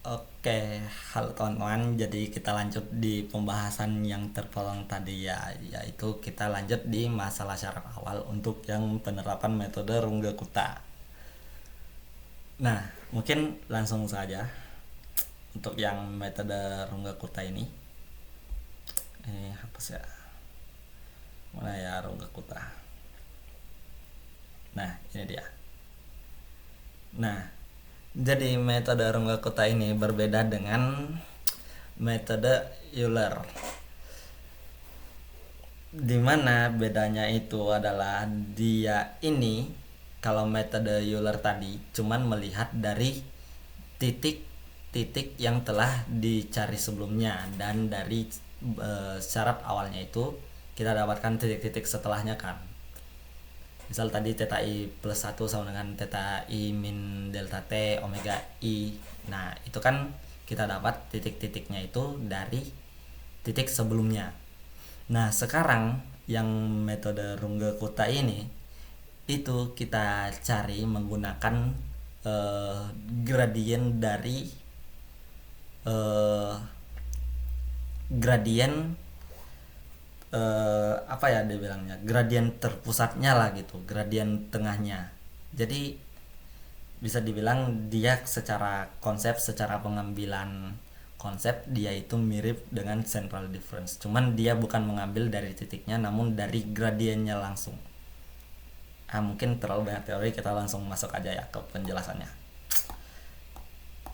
Oke, halo teman-teman. Jadi kita lanjut di pembahasan yang terpotong tadi ya, yaitu kita lanjut di masalah syarat awal untuk yang penerapan metode Runge-Kutta. Nah, mungkin langsung saja untuk yang metode Runge-Kutta ini. Hapus ya. Mana ya Runge-Kutta. Nah, ini dia. Nah, jadi metode Runge-Kutta ini berbeda dengan metode Euler. Dimana bedanya itu adalah dia ini, kalau metode Euler tadi cuman melihat dari titik-titik yang telah dicari sebelumnya, dan dari syarat awalnya itu kita dapatkan titik-titik setelahnya kan. Misal tadi theta i plus 1 sama dengan theta i min delta t omega i. Nah, itu kan kita dapat titik-titiknya itu dari titik sebelumnya. Nah, sekarang yang metode Runge-Kutta ini itu kita cari menggunakan gradien dari eh, gradien apa ya dia bilangnya, gradien terpusatnya lah gitu, gradien tengahnya. Jadi bisa dibilang dia secara konsep, secara pengambilan konsep dia itu mirip dengan central difference, cuman dia bukan mengambil dari titiknya namun dari gradiennya langsung. Mungkin terlalu banyak teori, kita langsung masuk aja ya ke penjelasannya.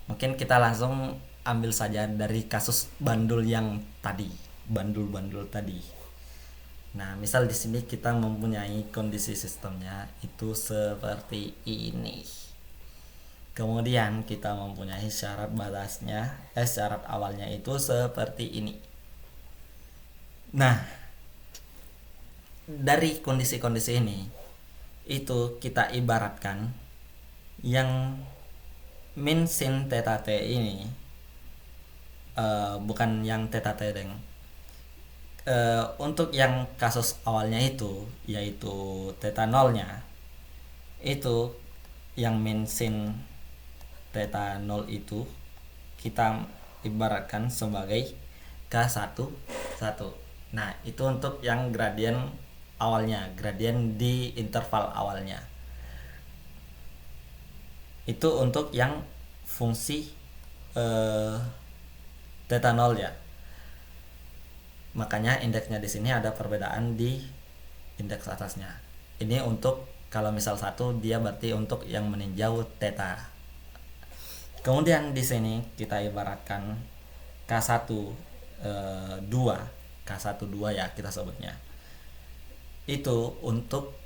Mungkin kita langsung ambil saja dari kasus bandul yang tadi, bandul-bandul tadi. Nah, misal di sini kita mempunyai kondisi sistemnya itu seperti ini. Kemudian kita mempunyai syarat batasnya, syarat awalnya itu seperti ini. Nah, dari kondisi-kondisi ini itu kita ibaratkan yang min sin theta t ini, bukan yang theta t deng. Untuk yang kasus awalnya itu yaitu theta nolnya, itu yang min sin theta 0 itu kita ibaratkan sebagai K1 1. Nah, itu untuk yang gradien awalnya, gradien di interval awalnya. Itu untuk yang fungsi theta 0 ya. Makanya indeksnya di sini ada perbedaan di indeks atasnya. Ini untuk kalau misal 1 dia berarti untuk yang meninjau theta. Kemudian di sini kita ibaratkan K1 2, K1 2 ya kita sebutnya. Itu untuk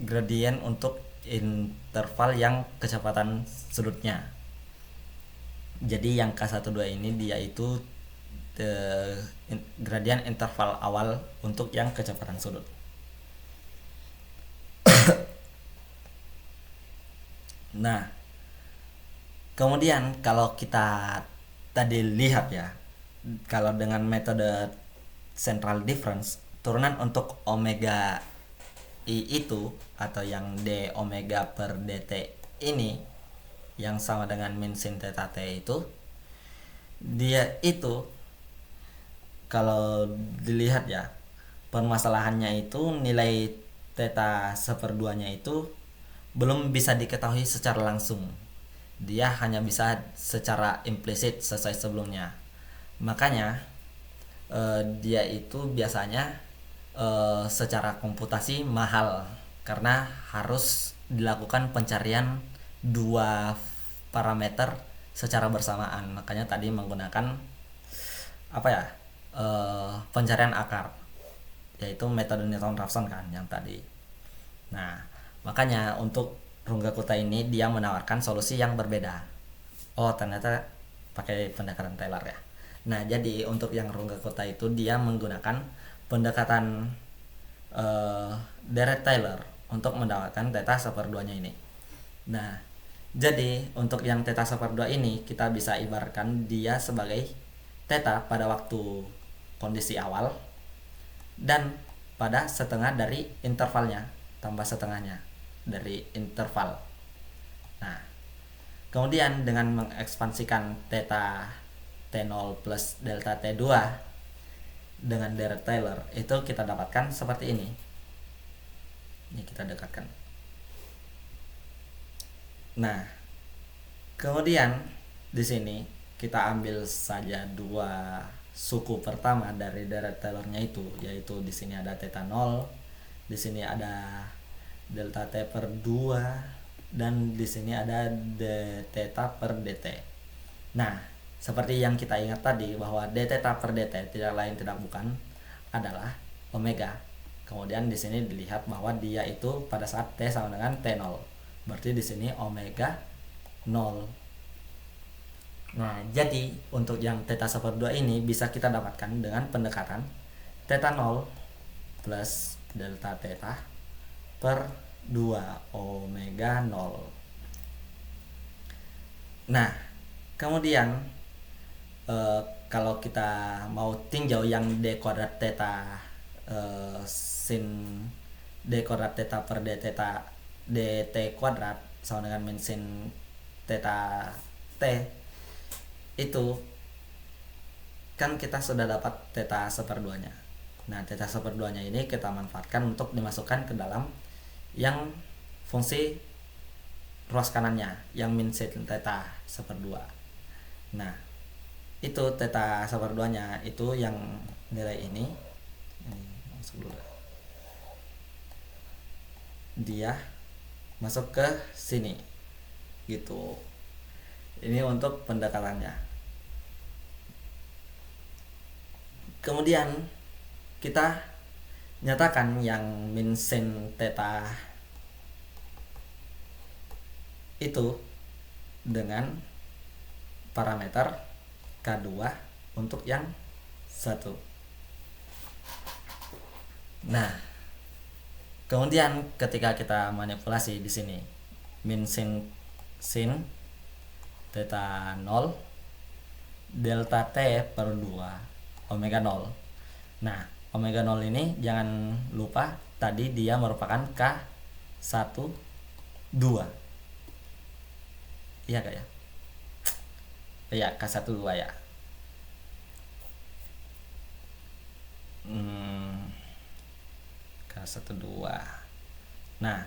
gradien untuk interval yang kecepatan sudutnya. Jadi yang K12 ini dia itu gradien interval awal untuk yang kecepatan sudut. Nah, kemudian kalau kita tadi lihat ya, kalau dengan metode central difference, turunan untuk omega i itu atau yang d omega per dt ini yang sama dengan min sin theta t itu, dia itu kalau dilihat ya, permasalahannya itu nilai theta seperduanya itu belum bisa diketahui secara langsung. Dia hanya bisa secara implisit sesuai sebelumnya. Makanya dia itu biasanya secara komputasi mahal karena harus dilakukan pencarian dua parameter secara bersamaan. Makanya tadi menggunakan apa ya, pencarian akar, yaitu metode Newton-Raphson kan yang tadi. Nah, makanya untuk Runge-Kutta ini dia menawarkan solusi yang berbeda. Oh, ternyata pakai pendekatan Taylor ya. Nah, jadi untuk yang Runge-Kutta itu dia menggunakan pendekatan Dirac-Taylor untuk mendapatkan theta seperduanya ini. Nah, jadi untuk yang theta seperdua ini kita bisa ibaratkan dia sebagai theta pada waktu kondisi awal dan pada setengah dari intervalnya, tambah setengahnya dari interval. Nah, Kemudian dengan mengekspansikan theta T0 plus delta T2 dengan Dirac Taylor itu kita dapatkan seperti ini. Ini kita dekatkan. Nah, kemudian di sini kita ambil saja dua suku pertama dari Dirac Taylor-nya itu, yaitu di sini ada theta 0, di sini ada delta T per 2, dan di sini ada d theta per dt. Nah, seperti yang kita ingat tadi bahwa d theta per dt tidak lain tidak bukan adalah omega. Kemudian di sini dilihat bahwa dia itu pada saat t sama dengan t0. Berarti di sini omega 0. Nah, jadi untuk yang theta 1/2 ini bisa kita dapatkan dengan pendekatan theta 0 plus delta theta per 2 omega 0. Nah, kemudian kalau kita mau tinjau yang d kuadrat theta sin d kuadrat theta per d theta dt kuadrat sama dengan min sin theta t, itu kan kita sudah dapat theta 1/2 nya. Nah, theta 1/2 nya ini kita manfaatkan untuk dimasukkan ke dalam yang fungsi ruas kanannya yang min sin theta 1/2. Nah, itu theta 1/2 nya itu yang nilai ini masuk dulu. Dia masuk ke sini gitu. Ini untuk pendekatannya. Kemudian kita nyatakan yang min sin theta itu dengan parameter K2 untuk yang satu. Nah, kemudian ketika kita manipulasi di sini min sin theta 0 delta T per 2 omega 0. Nah, omega 0 ini jangan lupa tadi dia merupakan K1 2. Iya gak ya? Iya, K1 2 ya. K1 2. Nah,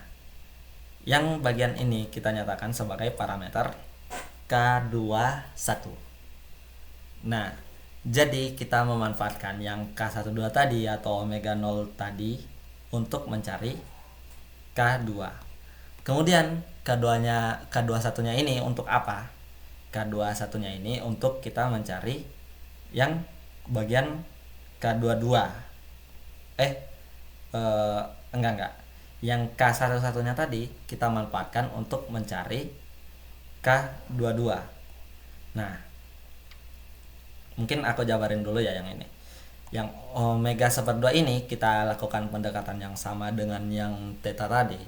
yang bagian ini kita nyatakan sebagai parameter K21. Nah, jadi kita memanfaatkan yang K12 tadi atau omega 0 tadi untuk mencari K2. Kemudian K21-nya ini untuk apa? K21-nya ini untuk kita mencari yang bagian K22. Enggak. Yang K11-nya tadi kita manfaatkan untuk mencari K22. Nah, mungkin aku jabarin dulu ya yang ini. Yang omega 1/2 ini kita lakukan pendekatan yang sama dengan yang theta tadi.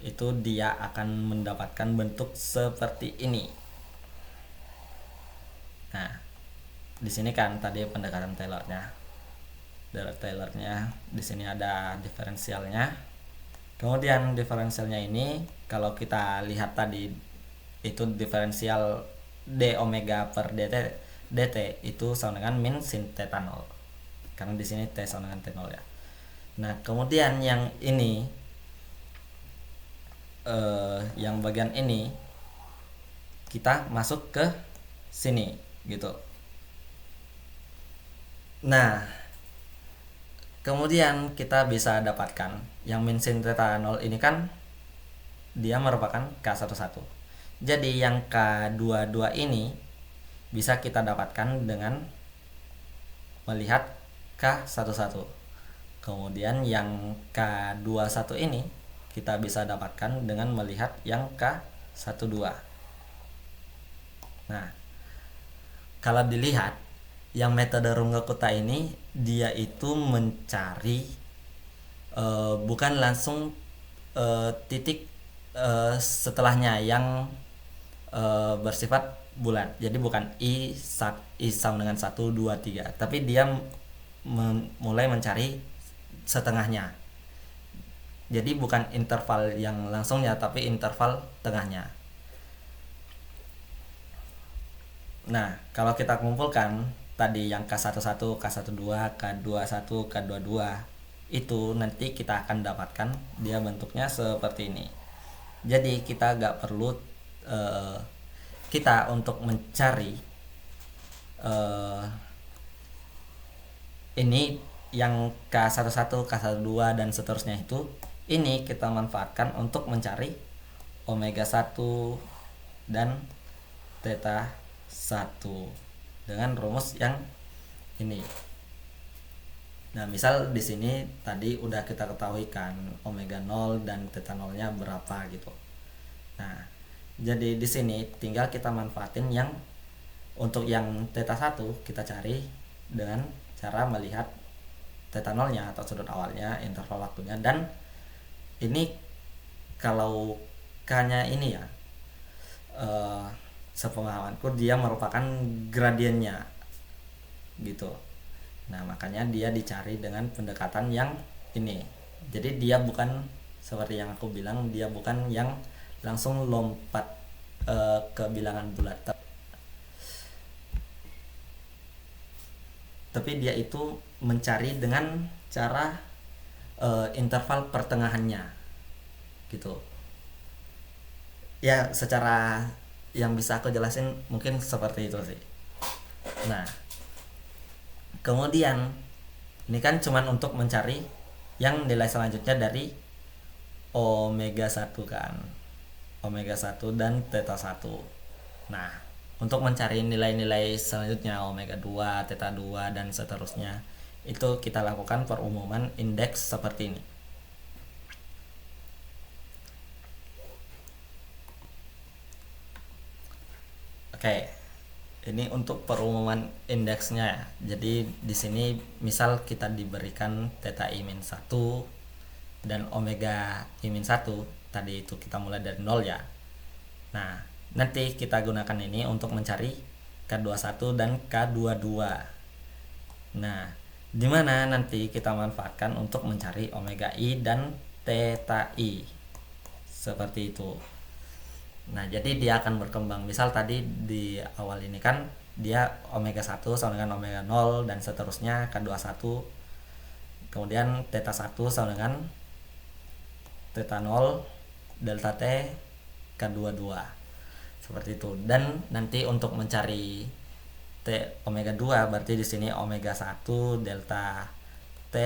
Itu dia akan mendapatkan bentuk seperti ini. Nah, di sini kan tadi pendekatan Taylor-nya. Dirac Taylor-nya di sini ada diferensialnya. Kemudian diferensialnya ini kalau kita lihat tadi itu diferensial d omega per dt itu sama dengan min sin theta 0. Karena di sini t sama dengan t0 ya. Nah, kemudian yang ini yang bagian ini kita masuk ke sini gitu. Nah, kemudian kita bisa dapatkan yang min sin theta 0 ini kan dia merupakan K11. Jadi yang K22 ini bisa kita dapatkan dengan melihat K11. Kemudian yang K21 ini kita bisa dapatkan dengan melihat yang K12. Nah, kalau dilihat yang metode Runge-Kutta ini dia itu mencari bukan langsung titik setelahnya yang bersifat bulat. Jadi bukan I sama dengan 1 2 3, tapi dia mulai mencari setengahnya. Jadi bukan interval yang langsungnya tapi interval tengahnya. Nah, kalau kita kumpulkan tadi yang K11, K12, K21, K22 itu nanti kita akan dapatkan dia bentuknya seperti ini. Jadi kita nggak perlu eh, kita untuk mencari eh, ini yang K11, K12 dan seterusnya itu, ini kita manfaatkan untuk mencari omega 1 dan theta 1 dengan rumus yang ini. Nah, misal di sini tadi udah kita ketahui kan omega 0 dan theta 0-nya berapa gitu. Nah, jadi di sini tinggal kita manfaatin yang untuk yang theta 1 kita cari dengan cara melihat theta 0-nya atau sudut awalnya, interval waktunya, dan ini kalau K-nya ini ya sepemahamanku dia merupakan gradiennya gitu. Nah, makanya dia dicari dengan pendekatan yang ini. Jadi dia bukan seperti yang aku bilang, dia bukan yang langsung lompat ke bilangan bulat, tapi dia itu mencari dengan cara interval pertengahannya gitu. Ya, secara yang bisa aku jelasin mungkin seperti itu sih. Nah, kemudian ini kan cuman untuk mencari yang nilai selanjutnya dari omega 1 kan. Omega 1 dan theta 1. Nah, untuk mencari nilai-nilai selanjutnya omega 2, theta 2 dan seterusnya, itu kita lakukan perumuman indeks seperti ini. Oke. Ini untuk perumuman indeksnya. Jadi di sini misal kita diberikan theta i-1 dan omega i-1, tadi itu kita mulai dari 0 ya. Nah, nanti kita gunakan ini untuk mencari K21 dan K22. Nah, di mana nanti kita manfaatkan untuk mencari omega i dan theta i. Seperti itu. Nah, jadi dia akan berkembang. Misal tadi di awal ini kan dia omega 1 sama dengan omega 0 dan seterusnya K21. Kemudian theta 1 sama dengan theta 0 delta T K22. Seperti itu. Dan nanti untuk mencari T omega 2 berarti di sini omega 1 delta T,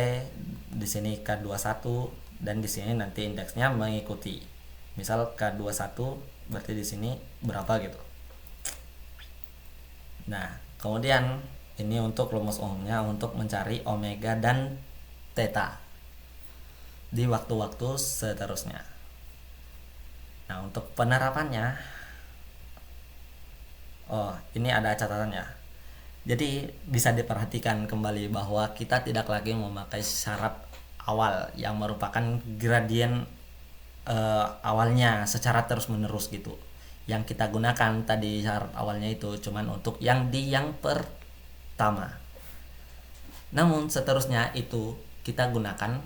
di sini K21, dan di sini nanti indeksnya mengikuti. Misal K21 berarti di sini berapa gitu. Nah, kemudian ini untuk rumus umumnya untuk mencari omega dan theta di waktu-waktu seterusnya. Nah, untuk penerapannya, ini ada catatannya. Jadi bisa diperhatikan kembali bahwa kita tidak lagi memakai syarat awal yang merupakan gradien awalnya secara terus menerus gitu. Yang kita gunakan tadi syarat awalnya itu cuman untuk yang pertama. Namun seterusnya itu kita gunakan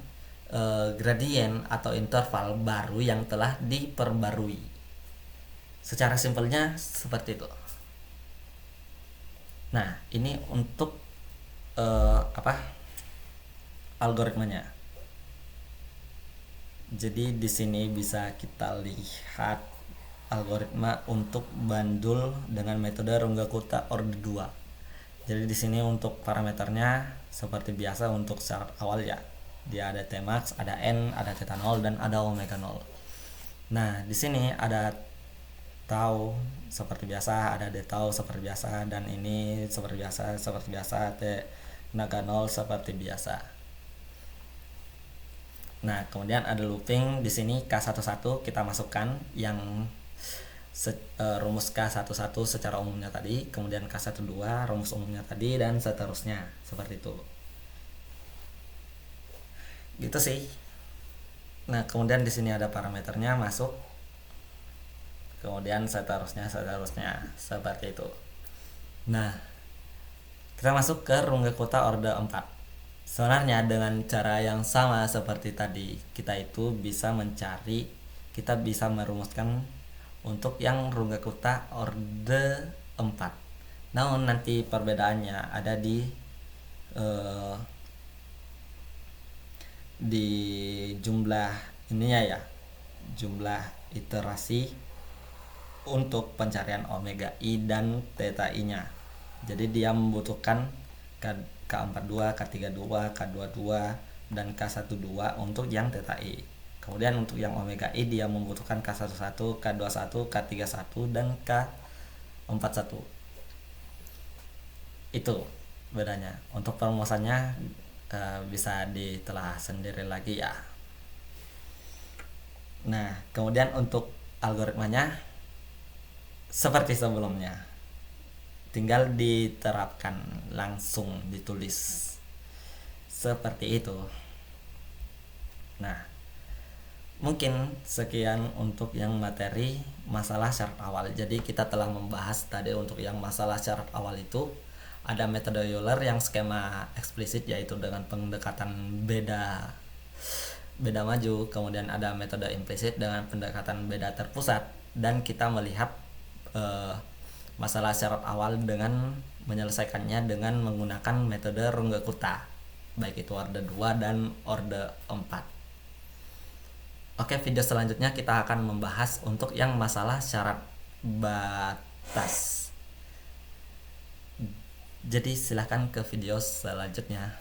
gradien atau interval baru yang telah diperbarui. Secara simpelnya seperti itu. Nah, ini untuk algoritmanya. Jadi di sini bisa kita lihat algoritma untuk bandul dengan metode Runge-Kutta orde 2. Jadi di sini untuk parameternya seperti biasa untuk syarat awal ya. Dia ada Tmax, ada N, ada theta 0 dan ada omega 0. Nah, di sini ada tau seperti biasa, ada d tau seperti biasa, dan ini seperti biasa T naga 0 seperti biasa. Nah, kemudian ada looping di sini K11 kita masukkan yang rumus K11 secara umumnya tadi, kemudian K12 rumus umumnya tadi, dan seterusnya seperti itu. Gitu sih. Nah, kemudian di sini ada parameternya masuk. Kemudian seterusnya seperti itu. Nah, kita masuk ke Runge-Kutta orde 4. Sebenarnya dengan cara yang sama seperti tadi, kita itu bisa merumuskan untuk yang Runge-Kutta orde 4. Namun nanti perbedaannya ada eh, di jumlah ininya ya, jumlah iterasi untuk pencarian omega i dan theta i-nya. Jadi dia membutuhkan K42, K32, K22 dan K12 untuk yang theta i. Kemudian untuk yang omega i dia membutuhkan K11, K21, K31 dan K41. Itu bedanya. Untuk perumusannya bisa ditelah sendiri lagi ya. Nah, kemudian untuk algoritmanya seperti sebelumnya, tinggal diterapkan langsung ditulis seperti itu. Nah, mungkin sekian untuk yang materi masalah syarat awal. Jadi kita telah membahas tadi untuk yang masalah syarat awal itu ada metode Euler yang skema eksplisit, yaitu dengan pendekatan beda maju. Kemudian ada metode implisit dengan pendekatan beda terpusat, dan kita melihat masalah syarat awal dengan menyelesaikannya dengan menggunakan metode Runge-Kutta, baik itu orde 2 dan orde 4. Oke, video selanjutnya kita akan membahas untuk yang masalah syarat batas. Jadi silahkan ke video selanjutnya.